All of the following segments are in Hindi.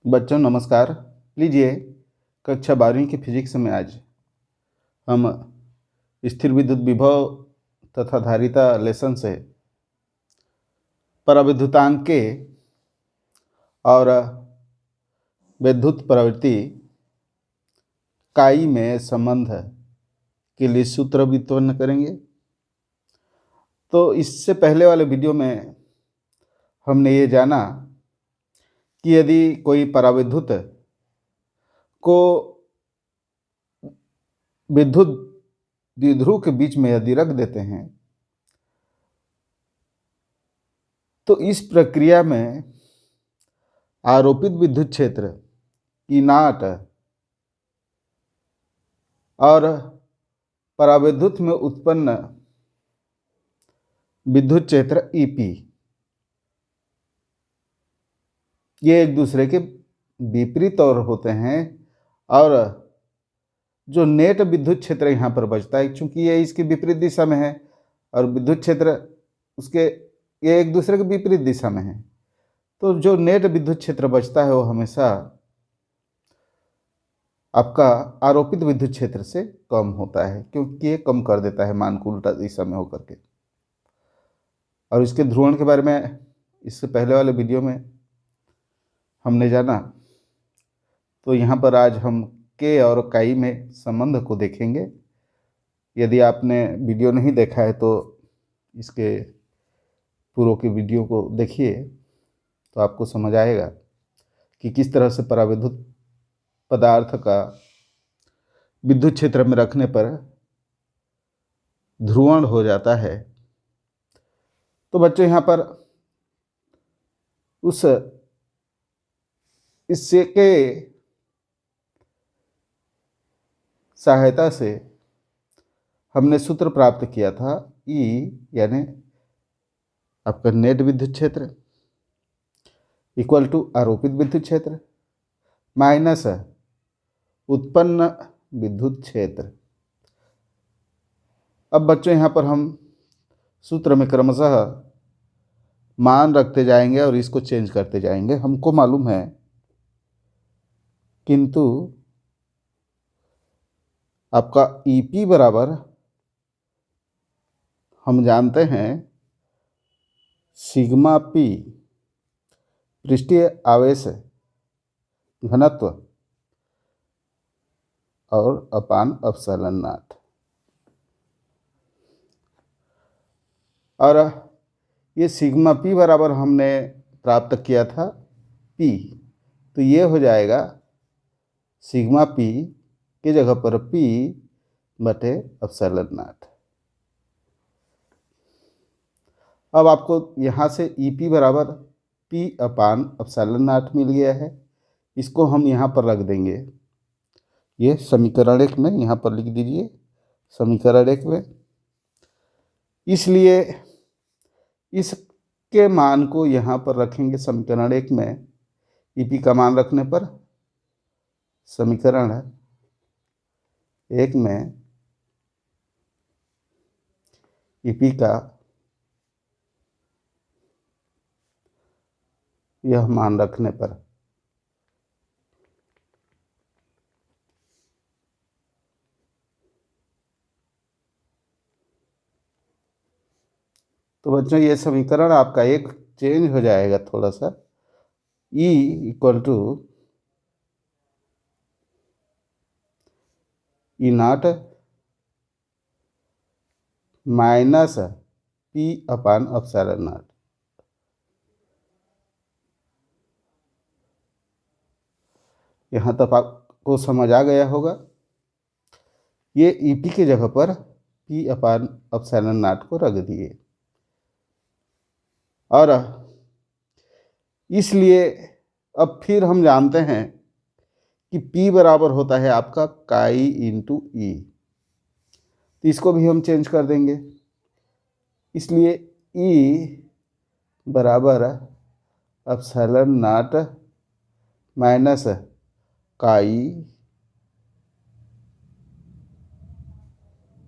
बच्चों नमस्कार। लीजिए कक्षा 12वीं की फिजिक्स में आज हम स्थिर विद्युत विभव तथा धारिता लेसन से पराविद्युतांक के और विद्युत प्रवृत्ति काई में संबंध के लिए सूत्र व्युत्पन्न करेंगे। तो इससे पहले वाले वीडियो में हमने ये जाना कि यदि कोई पराविद्युत को विद्युत द्विध्रुव के बीच में यदि रख देते हैं तो इस प्रक्रिया में आरोपित विद्युत क्षेत्र E0 और पराविद्युत में उत्पन्न विद्युत क्षेत्र EP ये एक दूसरे के विपरीत और होते हैं। और जो नेट विद्युत क्षेत्र यहाँ पर बचता है, क्योंकि ये इसकी विपरीत दिशा में है और विद्युत क्षेत्र उसके ये एक दूसरे के विपरीत दिशा में है, तो जो नेट विद्युत क्षेत्र बचता है वो हमेशा आपका आरोपित विद्युत क्षेत्र से कम होता है, क्योंकि ये कम कर देता है मान को उल्टा दिशा में होकर के। और इसके ध्रुवण के बारे में इससे पहले वाले वीडियो में हमने जाना। तो यहाँ पर आज हम के और काई में संबंध को देखेंगे। यदि आपने वीडियो नहीं देखा है तो इसके पूर्व के वीडियो को देखिए, तो आपको समझ आएगा कि किस तरह से पराविद्युत पदार्थ का विद्युत क्षेत्र में रखने पर ध्रुवण हो जाता है। तो बच्चों यहाँ पर उस इससे के सहायता से हमने सूत्र प्राप्त किया था, E यानी आपका नेट विद्युत क्षेत्र इक्वल टू आरोपित विद्युत क्षेत्र माइनस उत्पन्न विद्युत क्षेत्र। अब बच्चों यहाँ पर हम सूत्र में क्रमशः मान रखते जाएंगे और इसको चेंज करते जाएंगे। हमको मालूम है, किंतु आपका EP बराबर हम जानते हैं सिग्मा P पृष्ठीय आवेश घनत्व और अपान एप्सिलॉन नॉट। और ये सिग्मा P बराबर हमने प्राप्त किया था P, तो ये हो जाएगा सिग्मा P की जगह पर P बटे एप्सिलॉन नॉट। अब आपको यहाँ से EP बराबर P अपान एप्सिलॉन नॉट मिल गया है। इसको हम यहाँ पर रख देंगे, ये समीकरण 1 में यहाँ पर लिख दीजिए समीकरण 1 में। इसलिए इसके मान को यहाँ पर रखेंगे समीकरण 1 में। EP का मान रखने पर समीकरण 1 में EP का यह मान रखने पर तो बच्चों ये समीकरण आपका एक चेंज हो जाएगा थोड़ा सा। E equal to E0 minus P upon epsilon naught. यहाँ तक आपको समझ आ गया होगा। ये EP की जगह पर P अपान एप्सिलॉन नॉट को रख दिए, और इसलिए अब फिर हम जानते हैं कि P बराबर होता है आपका काई इंटू E, तो इसको भी हम चेंज कर देंगे। इसलिए E बराबर एप्सिलॉन नॉट माइनस काई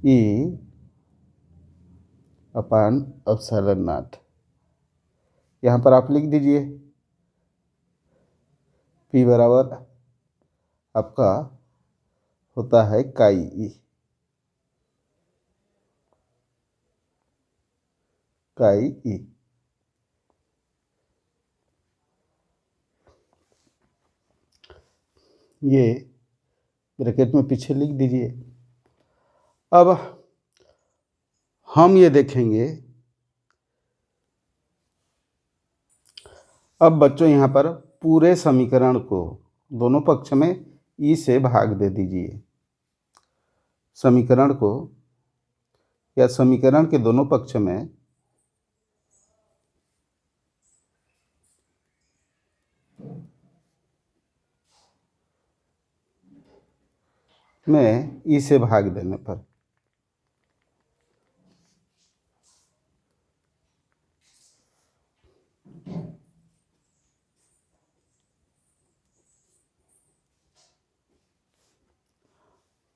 E अपान एप्सिलॉन नॉट। यहाँ पर आप लिख दीजिए P बराबर आपका होता है काई ई, काई ई। ये ब्रैकेट में पीछे लिख दीजिए। अब हम ये देखेंगे, अब बच्चों यहाँ पर पूरे समीकरण को दोनों पक्ष में ई से भाग दे दीजिए। समीकरण को या समीकरण के दोनों पक्ष में ई से भाग देने पर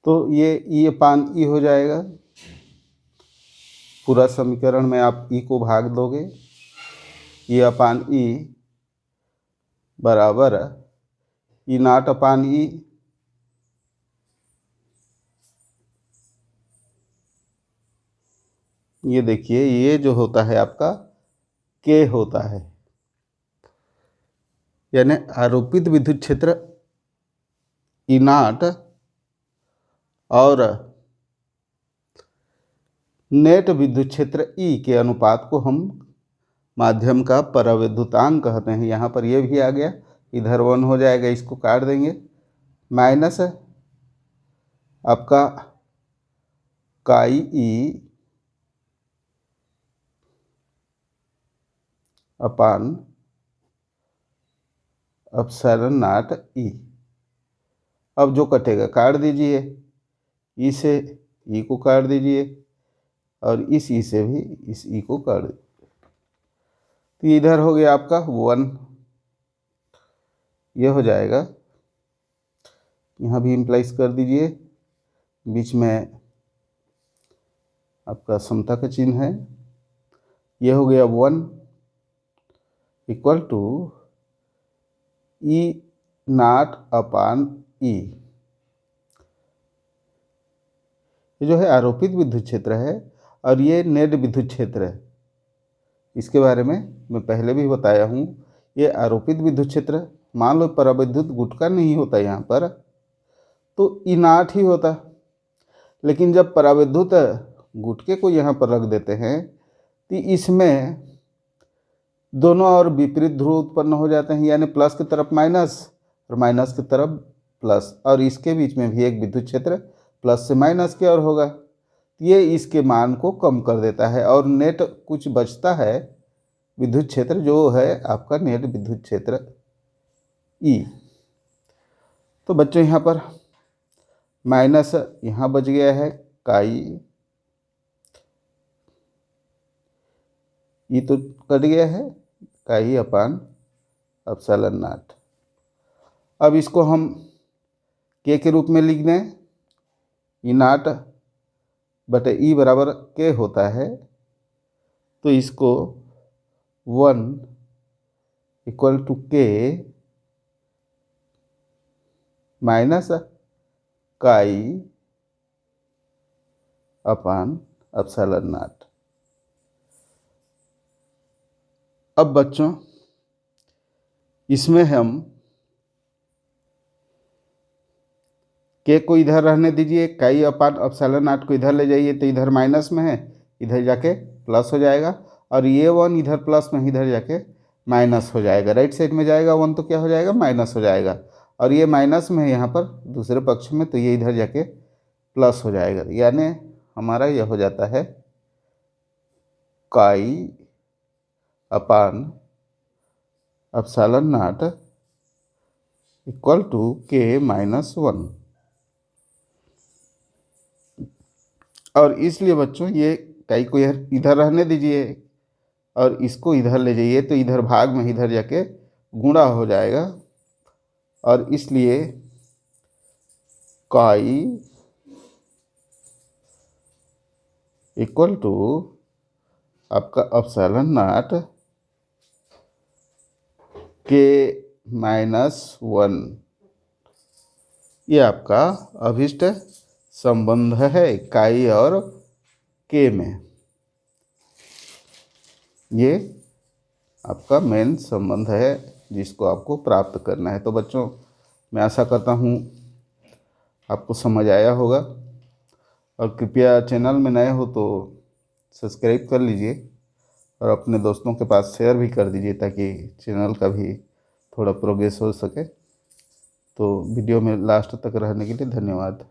तो ये ई अपान ई हो जाएगा। पूरा समीकरण में आप ई को भाग दोगे, ई अपान ई बराबर ई नाट अपान ई, ये देखिए ये जो होता है आपका के होता है, यानी आरोपित विद्युत क्षेत्र ई नाट और नेट विद्युत क्षेत्र ई के अनुपात को हम माध्यम का पराविद्युतांक कहते हैं। यहाँ पर ये भी आ गया, इधर 1 हो जाएगा, इसको काट देंगे, माइनस आपका काई ई अपान एप्सिलॉन नॉट ई। अब जो कटेगा काट दीजिए, ई से ई को काट दीजिए और इस ई से भी इस ई को काट दीजिए, तो इधर हो गया आपका 1, ये हो जाएगा। यहाँ भी इम्प्लाइज कर दीजिए, बीच में आपका समता का चिन्ह है, ये हो गया 1 इक्वल टू ई नाट अपान ई। ये जो है आरोपित विद्युत क्षेत्र है और ये नेट विद्युत क्षेत्र है। इसके बारे में मैं पहले भी बताया हूँ। ये आरोपित विद्युत क्षेत्र, मान लो पराविद्युत गुटका नहीं होता यहाँ पर तो ई नाट ही होता, लेकिन जब पराविद्युत गुटके को यहाँ पर रख देते हैं तो इसमें दोनों और विपरीत ध्रुव उत्पन्न हो जाते हैं, यानी प्लस की तरफ माइनस और माइनस की तरफ प्लस, और इसके बीच में भी एक विद्युत क्षेत्र प्लस से माइनस की ओर होगा। ये इसके मान को कम कर देता है और नेट कुछ बचता है विद्युत क्षेत्र, जो है आपका नेट विद्युत क्षेत्र ई। तो बच्चों यहाँ पर माइनस यहाँ बच गया है काई ई, तो कट गया है काई अपान एप्सिलॉन नॉट। अब इसको हम के रूप में लिख दें, ई नाट बटे ई बराबर के होता है, तो इसको 1 इक्वल टू के माइनस काई अपान एप्सिलॉन नॉट। अब बच्चों इसमें हम के को इधर रहने दीजिए, काई अपान एप्सिलॉन नॉट को इधर ले जाइए तो इधर माइनस में है, इधर जाके प्लस हो जाएगा, और ये 1 इधर प्लस में इधर जाके माइनस हो जाएगा। राइट साइड में जाएगा 1 तो क्या हो जाएगा, माइनस हो जाएगा, और ये माइनस में है यहाँ पर दूसरे पक्ष में, तो ये इधर जाके प्लस हो जाएगा, यानी हमारा यह हो जाता है काई अपान एप्सिलॉन नॉट इक्वल टू के माइनस 1। और इसलिए बच्चों ये काई को इधर रहने दीजिए और इसको इधर ले जाइए, तो इधर भाग में इधर जाके गुणा हो जाएगा, और इसलिए काई इक्वल टू आपका एप्सिलॉन नॉट के -1। ये आपका अभिष्ट संबंध है इकाई और के में। ये आपका मेन संबंध है जिसको आपको प्राप्त करना है। तो बच्चों, मैं आशा करता हूँ आपको समझ आया होगा, और कृपया चैनल में नए हो तो सब्सक्राइब कर लीजिए और अपने दोस्तों के पास शेयर भी कर दीजिए ताकि चैनल का भी थोड़ा प्रोग्रेस हो सके। तो वीडियो में लास्ट तक रहने के लिए धन्यवाद।